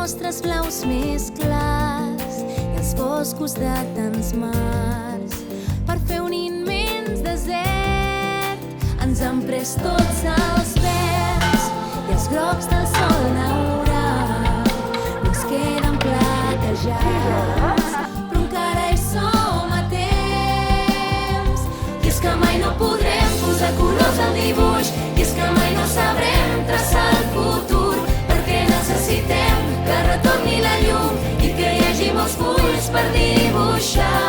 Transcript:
nostres blaus més clars i els boscos de tants mars. Per fer un immens desert ens han pres tots els verds i els grocs del sol daurat no ens queden platejats, però encara hi som a temps. I és que mai no podrem posar colors al dibuix, i és que mai no sabrem traçar el futur, perquè necessitem que retorni la llum i que hi hagi molts fulls per dibuixar.